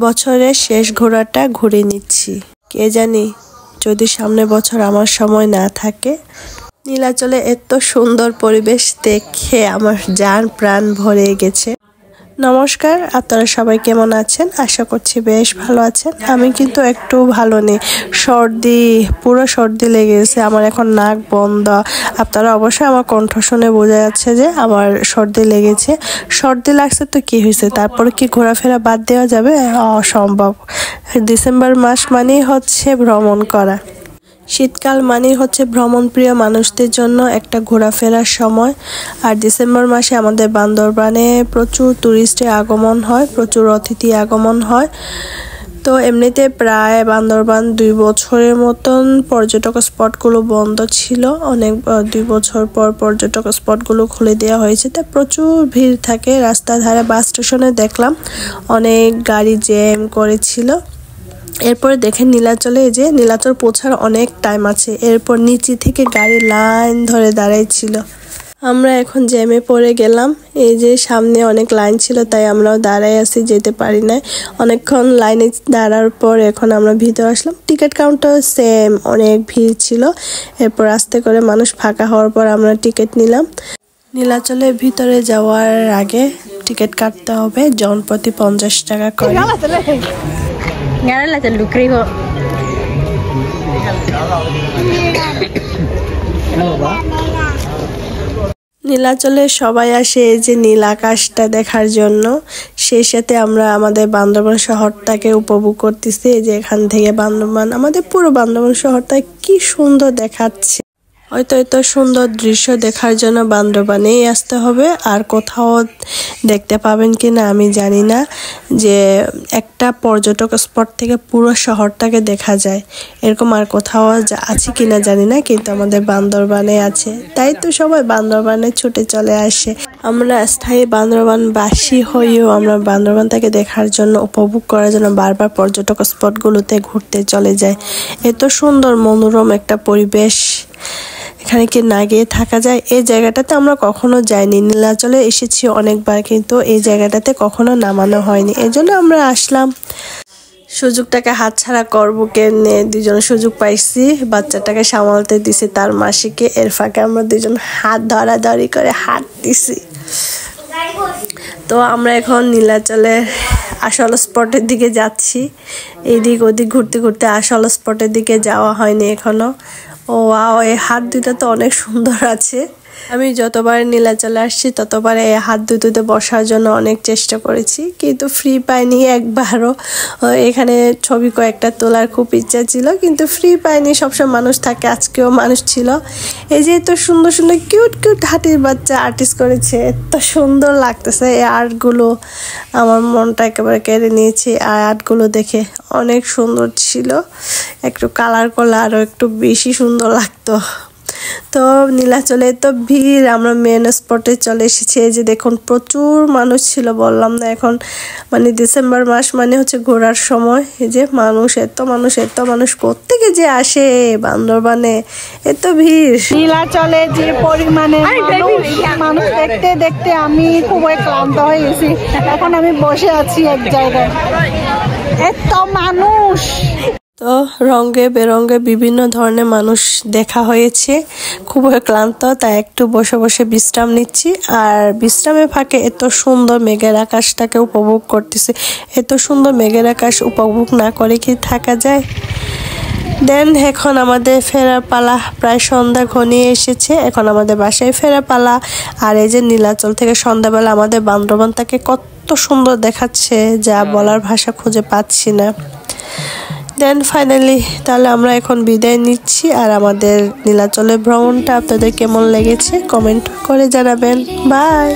বছরের শেষ ঘোরাটা ঘুরে নিচ্ছি। কে জানি যদি সামনে বছর আমার সময় না থাকে। নীলাচলে এত সুন্দর পরিবেশ দেখে আমার জান প্রাণ ভরে গেছে। নমস্কার, আপনারা সবাই কেমন আছেন? আশা করছি বেশ ভালো আছেন। আমি কিন্তু একটু ভালো নেই, পুরো সর্দি লেগে গেছে। আমার এখন নাক বন্ধ। আপনারা অবশ্যই আমার কণ্ঠ শুনে বোঝা যাচ্ছে যে আমার সর্দি লেগেছে। সর্দি লাগছে তো কি হয়েছে, তারপরে কি ঘোরাফেরা বাদ দেওয়া যাবে? অসম্ভব। ডিসেম্বর মাস মানেই হচ্ছে ভ্রমণ করা। শীতকাল মানেই হচ্ছে ভ্রমণপ্রিয় মানুষদের জন্য একটা ঘোরাফেরার সময়। আর ডিসেম্বর মাসে আমাদের বান্দরবানে প্রচুর টুরিস্টের আগমন হয়, প্রচুর অতিথি আগমন হয়। তো এমনিতে প্রায় বান্দরবান 2 বছরের মতন পর্যটক স্পটগুলো বন্ধ ছিল। 2 বছর পর পর্যটক স্পটগুলো খুলে দেওয়া হয়েছে। তাই প্রচুর ভিড় থাকে রাস্তার ধারে। বাস স্টেশনে দেখলাম অনেক গাড়ি জ্যাম করেছিল। এরপরে দেখেন নীলাচলে যে নীলাচল পৌঁছার অনেক টাইম আছে। এরপর নিচে থেকে গাড়ি লাইন ধরে দাঁড়াইছিল। আমরা এখন জ্যামে পড়ে গেলাম। এই যে সামনে অনেক লাইন ছিল, তাই আমরাও দাঁড়াই আছি, যেতে পারি না। অনেকক্ষণ লাইনে দাঁড়ার পর এখন আমরা ভিতরে আসলাম। টিকিট কাউন্টার সেম, অনেক ভিড় ছিল। এরপর আস্তে করে মানুষ ফাঁকা হওয়ার পর আমরা টিকিট নিলাম। নীলাচলের ভিতরে যাওয়ার আগে টিকিট কাটতে হবে, জনপ্রতি 50 টাকা করে। নীলাচলে সবাই আসে এই যে নীল আকাশটা দেখার জন্য। সেই সাথে আমরা আমাদের বান্দরবান শহরটাকে উপভোগ করতেছি। এই যে এখান থেকে বান্দরবান, আমাদের পুরো বান্দরবান শহরটা কি সুন্দর দেখাচ্ছে। হয়তো এত সুন্দর দৃশ্য দেখার জন্য বান্দরবানেই আসতে হবে, আর কোথাও দেখতে পাবেন কিনা আমি জানি না, যে একটা পর্যটক স্পট থেকে পুরো শহরটাকে দেখা যায়। এরকম আর কোথাও আছে কিনা জানি না, কিন্তু আমাদের বান্দরবানে আছে। তাই তো সবাই বান্দরবানে ছুটে চলে আসে। আমরা স্থায়ী বান্দরবানবাসী হয়েও আমরা বান্দরবানটাকে দেখার জন্য, উপভোগ করার জন্য বারবার পর্যটক স্পটগুলোতে ঘুরতে চলে যায়। এত সুন্দর মনোরম একটা পরিবেশ, এখানে কি না গিয়ে থাকা যায়? এই জায়গাটাতে আমরা কখনো যাইনি। নীলাচলে এসেছি অনেকবার, কিন্তু এই জায়গাটাতে কখনো নামানো হয়নি। এই জন্য আমরা আসলাম। সুযোগটাকে হাতছাড়া করবো কেমনে? দুজন সুযোগ পাইছি, বাচ্চাটাকে সামালতে দিছি তার মাসিকে। এর ফাঁকে আমরা দুজন হাত ধরাধরি করে হাঁটতেছি। তো আমরা এখন নীলাচলের আসল স্পটের দিকে যাচ্ছি। এদিক ওদিক ঘুরতে ঘুরতে আসল স্পটের দিকে যাওয়া হয়নি এখনো। ও ওয়াও, এই হাত দুটো তো অনেক সুন্দর আছে। আমি যতবার নীলাচলে আসছি ততবার এই হাত দুটোতে বসার জন্য অনেক চেষ্টা করেছি, কিন্তু ফ্রি পাইনি একবারও। এখানে ছবি কয়েকটা তোলার খুব ইচ্ছা ছিল, কিন্তু ফ্রি পাইনি। সবসময় মানুষ থাকে, আজকেও মানুষ ছিল। এই যে এত সুন্দর সুন্দর কিউট কিউট হাতির বাচ্চা আর্টিস্ট করেছে, এত সুন্দর লাগতেছে। এই আর্টগুলো আমার মনটা একেবারে কেড়ে নিয়েছে। আর আর্টগুলো দেখে অনেক সুন্দর ছিল। একটু কালার করলে আরও একটু বেশি সুন্দর লাগতো। তো নীলাচলে তো ভিড়, আমরা মেন স্পটে চলে এসেছি। এই যে দেখুন প্রচুর মানুষ ছিল, বললাম না। এখন মানে ডিসেম্বর মাস মানে হচ্ছে ঘোরার সময়। এই যে এত মানুষ কোত্থেকে যে আসে বান্দরবানে, এত ভিড়। নীলাচলে যে পরিমাণে মানুষ দেখতে দেখতে আমি খুবই ক্লান্ত হয়ে গেছি। এখন আমি বসে আছি এক জায়গায়, এত মানুষ। তো রঙে বেরঙে বিভিন্ন ধরনের মানুষ দেখা হয়েছে। খুবই ক্লান্ত, তাই একটু বসে বসে বিশ্রাম নিচ্ছি। আর বিশ্রামের ফাঁকে এত সুন্দর মেঘের আকাশটাকে উপভোগ করতেছি। এত সুন্দর মেঘের আকাশ উপভোগ না করে কি থাকা যায়? দেন এখন আমাদের ফেরার পালা, প্রায় সন্ধ্যা ঘনিয়ে এসেছে। এখন আমাদের বাসায় ফেরার পালা। আর এই যে নীলাচল থেকে সন্ধ্যাবেলা আমাদের বান্দরবানটাকে কত সুন্দর দেখাচ্ছে, যা বলার ভাষা খুঁজে পাচ্ছি না। দেন ফাইনালি তাহলে আমরা এখন বিদায় নিচ্ছি। আর আমাদের নীলাচলের ভ্রমণটা আপনাদের কেমন লেগেছে কমেন্ট করে জানাবেন। বাই।